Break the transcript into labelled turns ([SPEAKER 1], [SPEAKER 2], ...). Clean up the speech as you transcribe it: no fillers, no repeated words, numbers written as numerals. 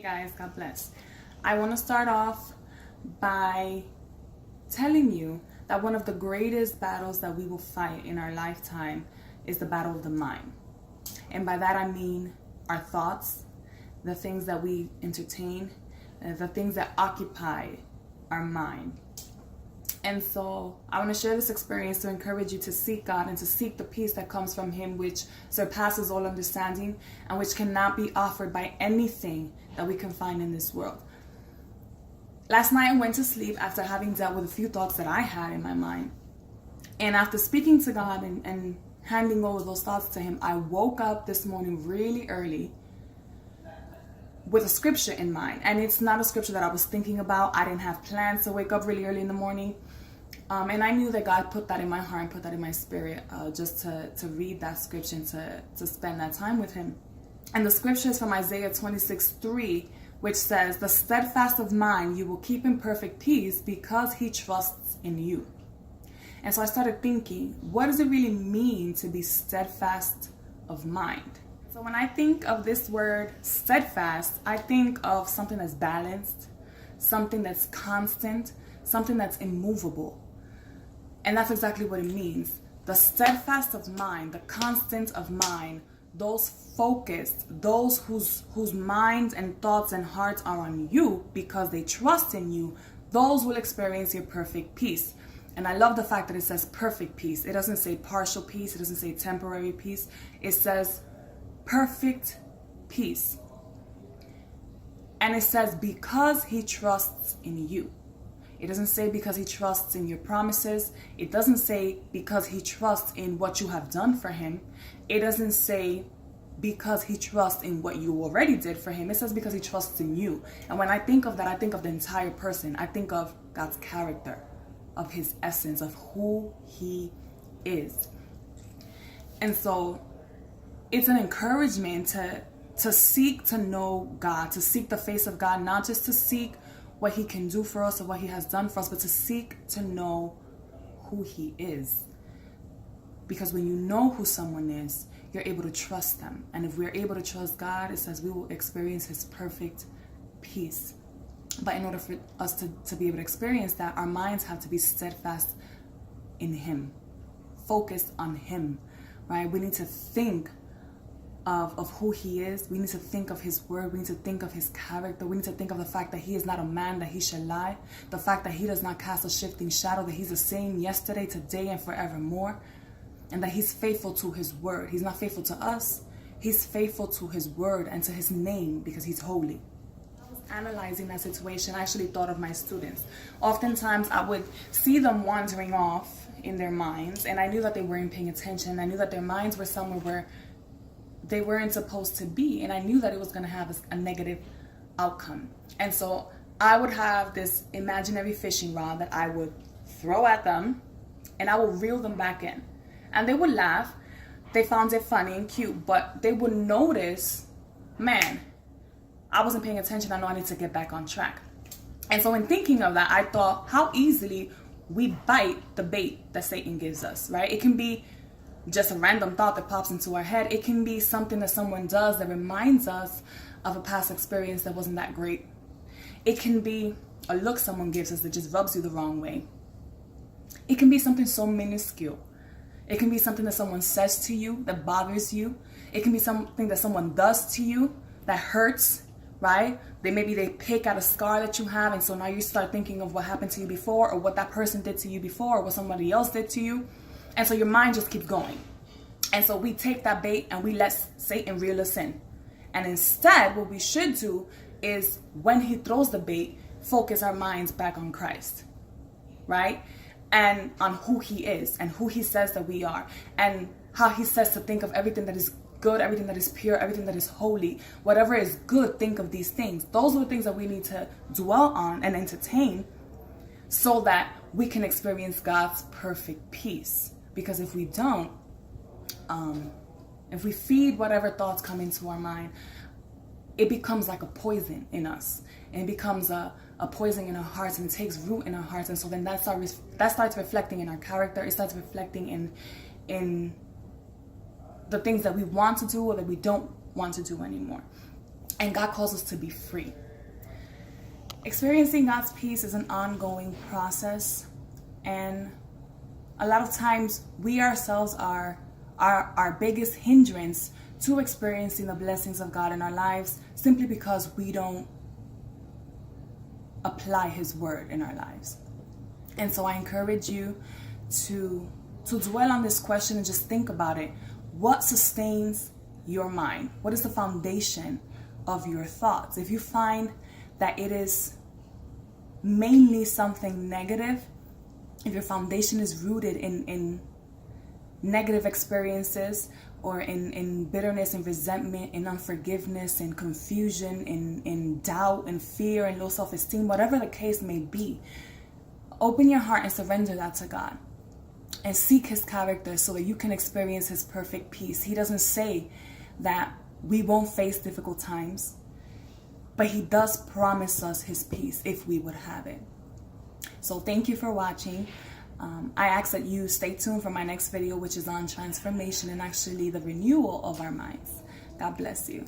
[SPEAKER 1] Guys, God bless. I want to start off by telling you that one of the greatest battles that we will fight in our lifetime is the battle of the mind. And by that I mean our thoughts, the things that we entertain, the things that occupy our mind. And so I want to share this experience to encourage you to seek God and to seek the peace that comes from Him, which surpasses all understanding and which cannot be offered by anything that we can find in this world. Last night I went to sleep after having dealt with a few thoughts that I had in my mind. And after speaking to God and handing over those thoughts to Him, I woke up this morning really early with a scripture in mind. And it's not a scripture that I was thinking about. I didn't have plans to wake up really early in the morning. And I knew that God put that in my heart and put that in my spirit just to read that scripture and to spend that time with Him. And the scripture is from Isaiah 26:3, which says, "The steadfast of mind you will keep in perfect peace because he trusts in you." And so I started thinking, what does it really mean to be steadfast of mind? So when I think of this word steadfast, I think of something that's balanced, something that's constant, something that's immovable. And that's exactly what it means. The steadfast of mind, the constant of mind, those focused, those whose minds and thoughts and hearts are on you because they trust in you, those will experience your perfect peace. And I love the fact that it says perfect peace. It doesn't say partial peace. It doesn't say temporary peace. It says perfect peace. And it says because he trusts in you. It doesn't say because he trusts in your promises. It doesn't say because he trusts in what you have done for him. It doesn't say because he trusts in what you already did for him. It says because he trusts in you. And when I think of that, I think of the entire person. I think of God's character, of his essence, of who he is. And so it's an encouragement to seek to know God, to seek the face of God, not just to seek what he can do for us or what he has done for us, but to seek to know who he is. Because when you know who someone is, you're able to trust them. And if we're able to trust God, it says we will experience his perfect peace. But in order for us to be able to experience that, our minds have to be steadfast in him, focused on him, right? We need to think of who he is. We need to think of his word. We need to think of his character. We need to think of the fact that he is not a man that he should lie. The fact that he does not cast a shifting shadow, that he's the same yesterday, today, and forevermore. And that he's faithful to his word. He's not faithful to us. He's faithful to his word and to his name because he's holy. I was analyzing that situation. I actually thought of my students. Oftentimes I would see them wandering off in their minds, and I knew that they weren't paying attention. I knew that their minds were somewhere where they weren't supposed to be, and I knew that it was going to have a negative outcome. And so I would have this imaginary fishing rod that I would throw at them, and I would reel them back in. And they would laugh. They found it funny and cute, but they would notice, man, I wasn't paying attention. I know I need to get back on track. And so in thinking of that, I thought how easily we bite the bait that Satan gives us, right? It can be just a random thought that pops into our head. It can be something that someone does that reminds us of a past experience that wasn't that great. It can be a look someone gives us that just rubs you the wrong way. It can be something so minuscule. It can be something that someone says to you that bothers you. It can be something that someone does to you that hurts, right? Maybe they pick at a scar that you have, and so now you start thinking of what happened to you before, or what that person did to you before, or what somebody else did to you. And so your mind just keeps going. And so we take that bait and we let Satan reel us in. And instead, what we should do is when he throws the bait, focus our minds back on Christ, right? And on who he is and who he says that we are, and how he says to think of everything that is good, everything that is pure, everything that is holy. Whatever is good, think of these things. Those are the things that we need to dwell on and entertain so that we can experience God's perfect peace. Because if we don't, if we feed whatever thoughts come into our mind, it becomes like a poison in us. And it becomes a poison in our hearts and takes root in our hearts. And so then that starts reflecting in our character. It starts reflecting in the things that we want to do or that we don't want to do anymore. And God calls us to be free. Experiencing God's peace is an ongoing process, and a lot of times we ourselves are our biggest hindrance to experiencing the blessings of God in our lives, simply because we don't apply His word in our lives. And so I encourage you to dwell on this question and just think about it. What sustains your mind? What is the foundation of your thoughts? If you find that it is mainly something negative, if your foundation is rooted in negative experiences, or in bitterness and resentment and unforgiveness and confusion, in doubt and fear and low self-esteem, whatever the case may be, open your heart and surrender that to God and seek His character so that you can experience His perfect peace. He doesn't say that we won't face difficult times, but He does promise us His peace if we would have it. So thank you for watching. I ask that you stay tuned for my next video, which is on transformation and actually the renewal of our minds. God bless you.